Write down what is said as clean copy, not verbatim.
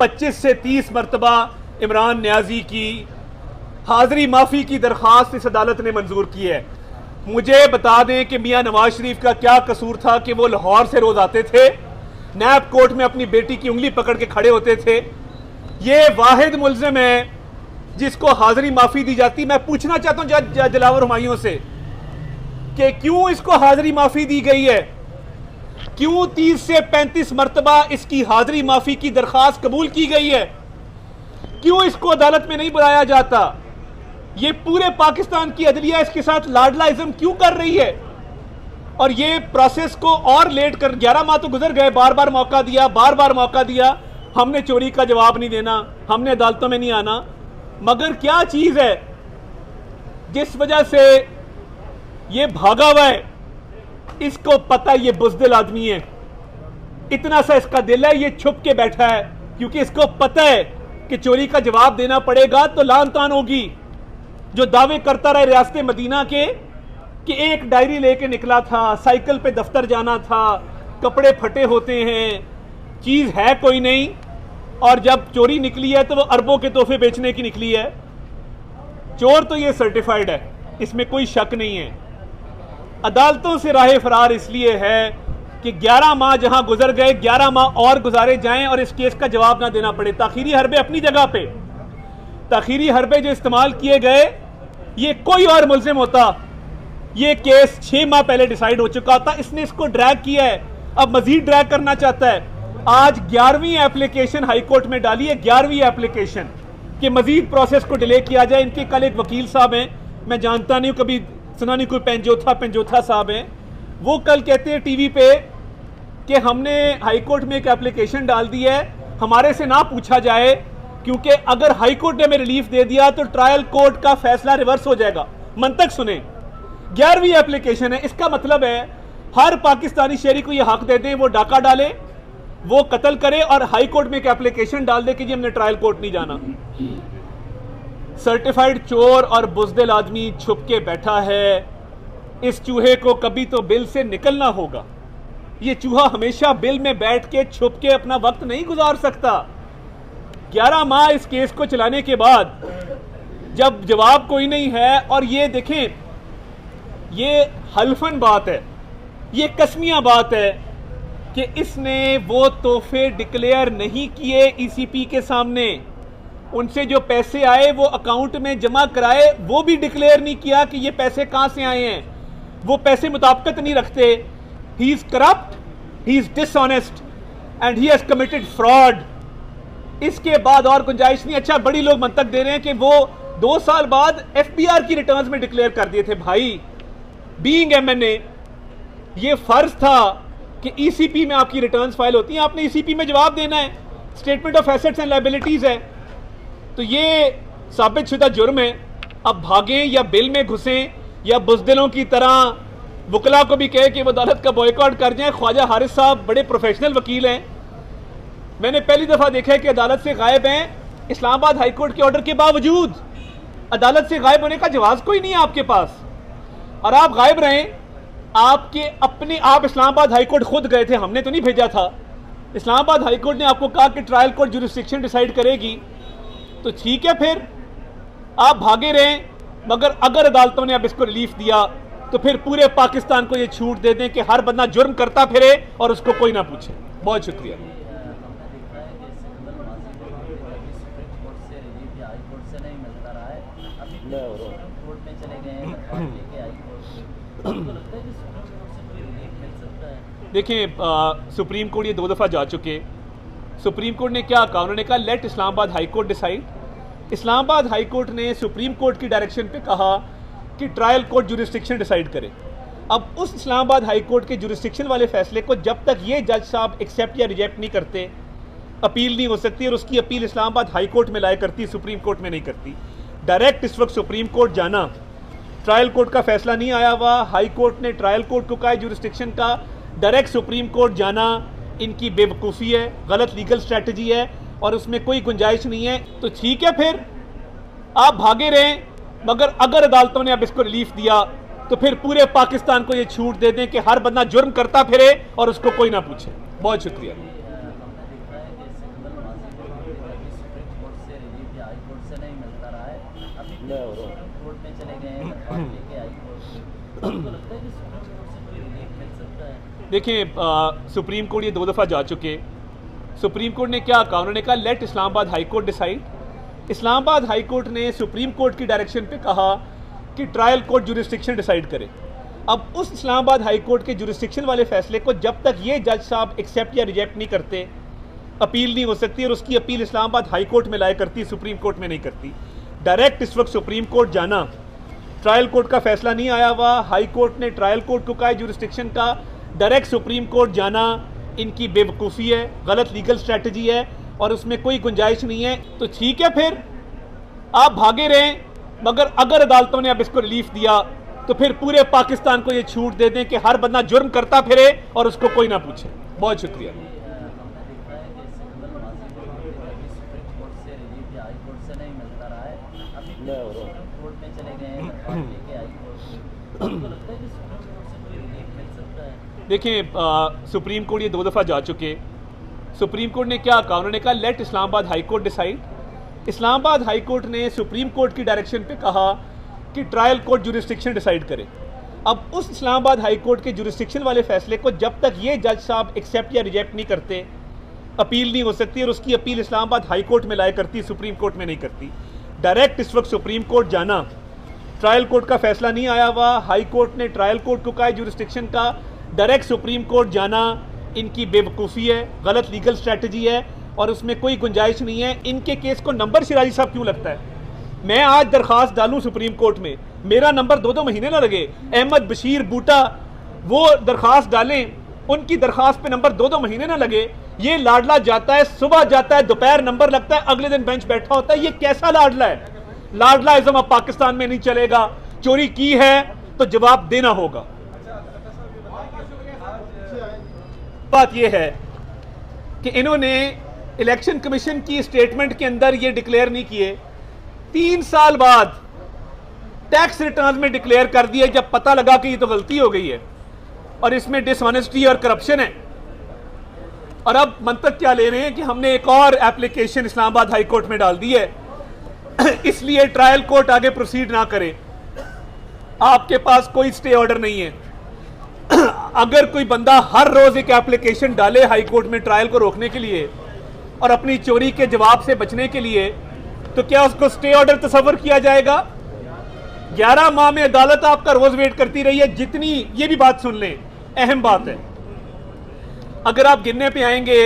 25 से 30 मरतबा इमरान न्याजी की हाज़री माफ़ी की दरख्वास्त इस अदालत ने मंजूर की है। मुझे बता दें कि मियां नवाज शरीफ का क्या कसूर था कि वो लाहौर से रोज आते थे, नैब कोर्ट में अपनी बेटी की उंगली पकड़ के खड़े होते थे। ये वाहिद मुल्ज़िम है जिसको हाज़री माफ़ी दी जाती। मैं पूछना चाहता हूं जज दिलावर हुमायूं से कि क्यों इसको हाज़री माफ़ी दी गई है, क्यों 30 से 35 मरतबा इसकी हाज़री माफ़ी की दरख्वास्त कबूल की गई है, क्यों इसको अदालत में नहीं बुलाया जाता। ये पूरे पाकिस्तान की अदलिया इसके साथ लाडलाइज्म क्यों कर रही है। और ये प्रोसेस को और लेट कर 11 माह तो गुजर गए, बार बार मौका दिया, बार बार मौका दिया, हमने चोरी का जवाब नहीं देना, हमने अदालतों में नहीं आना। मगर क्या चीज़ है जिस वजह से ये भागा हुआ है, इसको पता है ये बुज़दिल आदमी है, इतना सा इसका दिल है, ये छुप के बैठा है क्योंकि इसको पता है कि चोरी का जवाब देना पड़ेगा तो लान तान होगी। जो दावे करता रहे रियासत मदीना के कि एक डायरी लेके निकला था, साइकिल पे दफ्तर जाना था, कपड़े फटे होते हैं, चीज़ है कोई नहीं, और जब चोरी निकली है तो वो अरबों के तोहफे बेचने की निकली है। चोर तो ये सर्टिफाइड है, इसमें कोई शक नहीं है। अदालतों से राह फरार इसलिए है कि 11 माह जहां गुजर गए, 11 माह और गुजारे जाएं और इस केस का जवाब ना देना पड़े। ताखीरी हरबे अपनी जगह पे, ताखीरी हरबे जो इस्तेमाल किए गए, ये कोई और मुल्जिम होता, ये केस 6 माह पहले डिसाइड हो चुका होता। इसने इसको ड्रैग किया है, अब मजीद ड्रैग करना चाहता है। आज 11वीं एप्लीकेशन हाईकोर्ट में डाली है, 11वीं एप्लीकेशन कि मजीद प्रोसेस को डिले किया जाए। इनके कल एक वकील साहब हैं, मैं जानता नहीं हूं, कभी सुना नहीं, कोई पेंजोथा साहब हैं, वो कल कहते हैं टीवी पे कि हमने हाईकोर्ट में एक एप्लीकेशन डाल दी है, हमारे से ना पूछा जाए क्योंकि अगर हाईकोर्ट ने हमें रिलीफ दे दिया तो ट्रायल कोर्ट का फैसला रिवर्स हो जाएगा। मंतक सुने, 11वीं एप्लीकेशन है, इसका मतलब है हर पाकिस्तानी शहरी को यह हक दे दें, वो डाका डाले, वो कत्ल करे और हाईकोर्ट में एक एप्लीकेशन डाल दे कि जी हमने ट्रायल कोर्ट नहीं जाना। सर्टिफाइड चोर और बुज़दिल आदमी छुप के बैठा है। इस चूहे को कभी तो बिल से निकलना होगा। ये चूहा हमेशा बिल में बैठ के छुप के अपना वक्त नहीं गुजार सकता। 11 माह इस केस को चलाने के बाद जब जवाब कोई नहीं है, और ये देखें, ये हल्फन बात है, ये कसमिया बात है कि इसने वो तोहफे डिक्लेयर नहीं किए ईसीपी के सामने, उनसे जो पैसे आए वो अकाउंट में जमा कराए, वो भी डिक्लेयर नहीं किया कि ये पैसे कहां से आए हैं, वो पैसे मुताबिकत नहीं रखते। He is corrupt, he is dishonest and he has committed fraud. इसके बाद और गुंजाइश नहीं। अच्छा, बड़ी लोग मंतक दे रहे हैं कि वो 2 साल बाद एफबीआर की रिटर्न्स में डिक्लेयर कर दिए थे। भाई, बीइंग एमएनए, ये फर्ज था कि ईसीपी में आपकी रिटर्न्स फाइल होती हैं, आपने ईसीपी में जवाब देना है, statement of assets and liabilities है। तो ये साबित शुदा जुर्म है। अब भागें या बिल में घुसें या बुज़दिलों की तरह वकला को भी कहे कि वो अदालत का बॉयकॉट कर जाएं। ख्वाजा हारिस साहब बड़े प्रोफेशनल वकील हैं, मैंने पहली दफ़ा देखा है कि अदालत से गायब हैं। इस्लामाबाद हाईकोर्ट के ऑर्डर के बावजूद अदालत से गायब होने का जवाब कोई नहीं है आपके पास, और आप गायब रहें। आपके अपने आप इस्लामाबाद हाईकोर्ट खुद गए थे, हमने तो नहीं भेजा था। इस्लामाबाद हाईकोर्ट ने आपको कहा कि ट्रायल कोर्ट जुरिस्डिक्शन डिसाइड करेगी, तो ठीक है, फिर आप भागे रहें। मगर अगर अदालतों ने अब इसको रिलीफ दिया तो फिर पूरे पाकिस्तान को ये छूट दे दें कि हर बंदा जुर्म करता फिरे और उसको कोई ना पूछे। बहुत शुक्रिया। देखिए, सुप्रीम कोर्ट ये 2 दफ़ा जा चुके। सुप्रीम कोर्ट ने क्या कहा, उन्होंने कहा let Islamabad high court decide. Islamabad high court ने सुप्रीम कोर्ट की डायरेक्शन पे कहा कि ट्रायल कोर्ट जुरिस्डिक्शन डिसाइड करे। अब उस इस्लामाबाद हाई कोर्ट के जुरिस्डिक्शन वाले फैसले को जब तक ये जज साहब एक्सेप्ट या रिजेक्ट नहीं करते, अपील नहीं हो सकती, और उसकी अपील इस्लामाबाद हाई कोर्ट में लाया करती, सुप्रीम कोर्ट में नहीं करती। डायरेक्ट इस वक्त सुप्रीम कोर्ट जाना, ट्रायल कोर्ट का फैसला नहीं आया हुआ, हाई कोर्ट ने ट्रायल कोर्ट को कहा जुरिस्डिक्शन का, डायरेक्ट सुप्रीम कोर्ट जाना इनकी बेवकूफ़ी है, गलत लीगल स्ट्रैटेजी है और उसमें कोई गुंजाइश नहीं है। तो ठीक है, फिर आप भागे रहें। मगर अगर अदालतों ने अब इसको रिलीफ दिया तो फिर पूरे पाकिस्तान को ये छूट दे दें कि हर बंदा जुर्म करता फिरे और उसको कोई ना पूछे। बहुत शुक्रिया। रिलीफ हाई कोर्ट से नहीं मिलता रहा है, अभी सुप्रीम कोर्ट में चले गए हैं दरख्वास्त लेके हाई कोर्ट में, आपको लगता है कि सुप्रीम कोर्ट से कोई रिलीफ मिल सकता है? देखिए, सुप्रीम कोर्ट ये 2 दफ़ा जा चुके। सुप्रीम कोर्ट ने क्या कहा? उन्होंने कहा let Islamabad high court decide. Islamabad high court ने सुप्रीम कोर्ट की डायरेक्शन पे कहा कि ट्रायल कोर्ट जुरिस्डिक्शन डिसाइड करे। अब उस इस्लामाबाद हाई कोर्ट के जुरिस्डिक्शन वाले फैसले को जब तक ये जज साहब एक्सेप्ट या रिजेक्ट नहीं करते, अपील नहीं हो सकती, और उसकी अपील इस्लामाबाद हाई कोर्ट में लाया करती, सुप्रीम कोर्ट में नहीं करती। डायरेक्ट इस वक्त सुप्रीम कोर्ट जाना, ट्रायल कोर्ट का फैसला नहीं आया हुआ, हाई कोर्ट ने ट्रायल कोर्ट को कहा जुरिस्डिक्शन का, डायरेक्ट सुप्रीम कोर्ट जाना इनकी बेवकूफ़ी है, गलत लीगल स्ट्रैटेजी है और उसमें कोई गुंजाइश नहीं है। तो ठीक है, फिर आप भागे रहें, मगर अगर अदालतों ने अब इसको रिलीफ दिया तो फिर पूरे पाकिस्तान को ये छूट दे दें कि हर बंदा जुर्म करता फिरे और उसको कोई ना पूछे। बहुत शुक्रिया। हमने देखा है कि सिंगल माजी को अभी सुप्रीम कोर्ट से रिलीफ हाई कोर्ट से नहीं मिलता रहा है, अभी सुप्रीम कोर्ट में चले गए हैं दरख्वास्त लेके हाई कोर्ट में, आपको लगता है कि सुप्रीम कोर्ट से कोई रिलीफ मिल सकता है? देखिए, सुप्रीम कोर्ट ये 2 दफ़ा जा चुके। सुप्रीम कोर्ट ने क्या कहा? उन्होंने कहा let Islamabad high court decide. Islamabad high court ने सुप्रीम कोर्ट की डायरेक्शन पे कहा कि ट्रायल कोर्ट जुरिस्डिक्शन डिसाइड करे। अब उस इस्लामाबाद हाई कोर्ट के जुरिस्डिक्शन वाले फैसले को जब तक ये जज साहब एक्सेप्ट या रिजेक्ट नहीं करते, अपील नहीं हो सकती, और उसकी अपील इस्लामाबाद हाई कोर्ट में लाया करती, सुप्रीम कोर्ट में नहीं करती। डायरेक्ट इस वक्त सुप्रीम कोर्ट जाना, ट्रायल कोर्ट का फैसला नहीं आया हुआ, हाई कोर्ट ने ट्रायल कोर्ट को कहा जुरिस्डिक्शन का, डायरेक्ट सुप्रीम कोर्ट जाना इनकी बेवकूफ़ी है, गलत लीगल स्ट्रैटेजी है और उसमें कोई गुंजाइश नहीं है। इनके केस को नंबर शिराजी साहब क्यों लगता है? मैं आज दरख्वास्त डालूं सुप्रीम कोर्ट में, मेरा नंबर 2-2 महीने ना लगे। अहमद बशीर बूटा वो दरख्वास्त डालें, उनकी दरख्वास्त पे नंबर 2-2 महीने ना लगे। ये लाडला जाता है, सुबह जाता है, दोपहर नंबर लगता है, अगले दिन बेंच बैठा होता है। ये कैसा लाडला है? लाडलाइज्म अब पाकिस्तान में नहीं चलेगा। चोरी की है तो जवाब देना होगा। बात यह है कि इन्होंने इलेक्शन कमीशन की स्टेटमेंट के अंदर ये डिक्लेयर नहीं किए, 3 साल बाद टैक्स रिटर्न में डिक्लेयर कर दिया जब पता लगा कि ये तो गलती हो गई है और इसमें डिसऑनेस्टी और करप्शन है। और अब मंतक क्या ले रहे हैं कि हमने एक और एप्लीकेशन इस्लामाबाद हाई कोर्ट में डाल दी है, इसलिए ट्रायल कोर्ट आगे प्रोसीड ना करे। आपके पास कोई स्टे ऑर्डर नहीं है। अगर कोई बंदा हर रोज एक एप्लीकेशन डाले हाई कोर्ट में ट्रायल को रोकने के लिए और अपनी चोरी के जवाब से बचने के लिए, तो क्या उसको स्टे ऑर्डर तस्वर किया जाएगा? 11 माह में अदालत आपका रोज वेट करती रही है। जितनी, ये भी बात सुन लें, अहम बात है, अगर आप गिनने पे आएंगे